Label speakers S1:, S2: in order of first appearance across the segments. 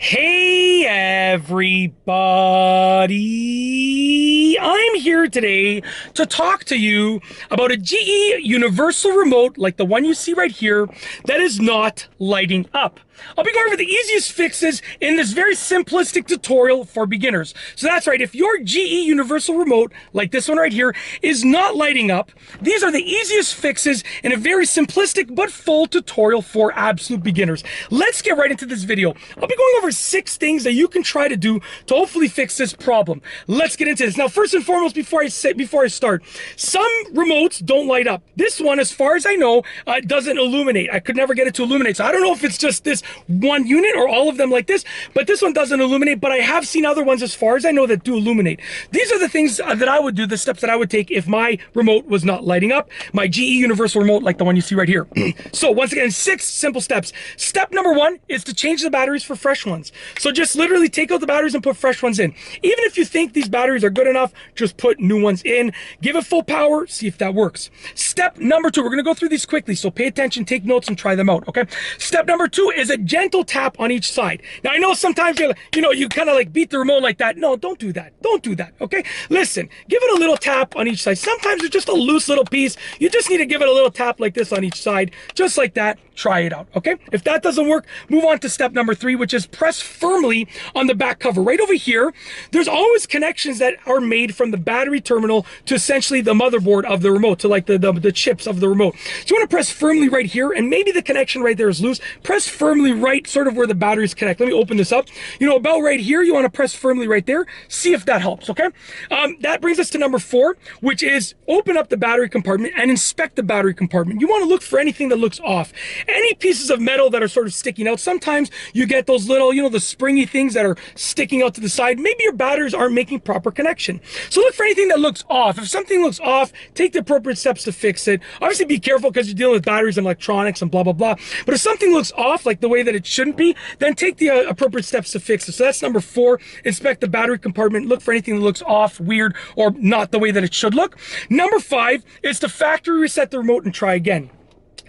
S1: Hey everybody! I'm here today to talk to you about a GE Universal Remote like the one you see right here that is not lighting up. I'll be going over the easiest fixes in this very simplistic tutorial for beginners. So that's right, if your GE Universal Remote, like this one right here, is not lighting up, these are the easiest fixes in a very simplistic but full tutorial for absolute beginners. Let's get right into this video. I'll be going over 6 things that you can try to do to hopefully fix this problem. Let's get into this. Now, first and foremost, before I start, some remotes don't light up. This one, as far as I know, doesn't illuminate. I could never get it to illuminate. So I don't know if it's just this one unit or all of them like this, but this one doesn't illuminate. But I have seen other ones, as far as I know, that do illuminate. These are the things that I would do, the steps that I would take if my remote was not lighting up, my GE Universal Remote like the one you see right here. So once again, 6 simple steps. Step number 1 is to change the batteries for fresh ones. So just literally take out the batteries and put fresh ones in. Even if you think these batteries are good enough, just put new ones in. Give it full power, see if that works. Step number 2, we're gonna go through these quickly, so pay attention, take notes, and try them out, okay? Step number 2 is a gentle tap on each side. Now, I know sometimes you kind of like beat the remote like that. No, don't do that. Don't do that, okay? Listen, give it a little tap on each side. Sometimes it's just a loose little piece. You just need to give it a little tap like this on each side, just like that. Try it out, okay? If that doesn't work, move on to step number 3, which is press firmly on the back cover. Right over here, there's always connections that are made from the battery terminal to essentially the motherboard of the remote, to like the chips of the remote. So you want to press firmly right here, and maybe the connection right there is loose. Press firmly right sort of where the batteries connect. Let me open this up. About right here, you want to press firmly right there. See if that helps, okay? That brings us to number 4, which is open up the battery compartment and inspect the battery compartment. You want to look for anything that looks off. Any pieces of metal that are sort of sticking out. Sometimes you get those little, the springy things that are sticking out to the side. Maybe your batteries aren't making proper connection. So look for anything that looks off. If something looks off, take the appropriate steps to fix it. Obviously be careful because you're dealing with batteries and electronics and blah, blah, blah. But if something looks off, like the way that it shouldn't be, then take the appropriate steps to fix it. So that's number 4. Inspect the battery compartment. Look for anything that looks off, weird, or not the way that it should look. Number 5 is to factory reset the remote and try again.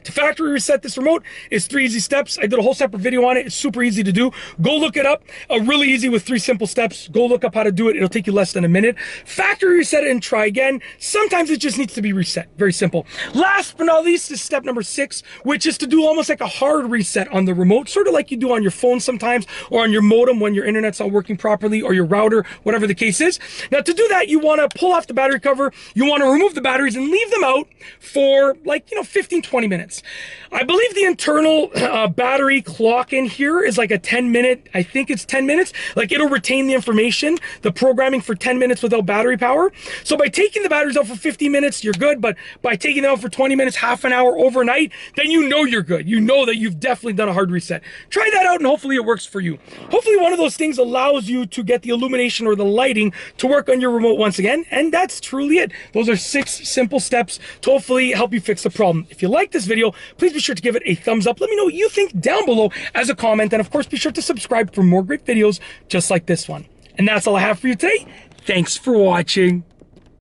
S1: To factory reset this remote is 3 easy steps. I did a whole separate video on it. It's super easy to do. Go look it up. Really easy with 3 simple steps. Go look up how to do it. It'll take you less than a minute. Factory reset it and try again. Sometimes it just needs to be reset. Very simple. Last but not least is step number 6, which is to do almost like a hard reset on the remote, sort of like you do on your phone sometimes, or on your modem when your internet's not working properly, or your router, whatever the case is. Now, to do that, you want to pull off the battery cover. You want to remove the batteries and leave them out for 15-20 minutes. I believe the internal battery clock in here is like a 10-minute, I think it's 10 minutes. Like, it'll retain the information, the programming for 10 minutes without battery power. So by taking the batteries out for 50 minutes, you're good. But by taking them out for 20 minutes, half an hour, overnight, then you know you're good. You know that you've definitely done a hard reset. Try that out and hopefully it works for you. Hopefully one of those things allows you to get the illumination or the lighting to work on your remote once again. And that's truly it. Those are 6 simple steps to hopefully help you fix the problem. If you like this video, please be sure to give it a thumbs up. Let me know what you think down below as a comment. And of course, be sure to subscribe for more great videos just like this one. And that's all I have for you today. Thanks for watching.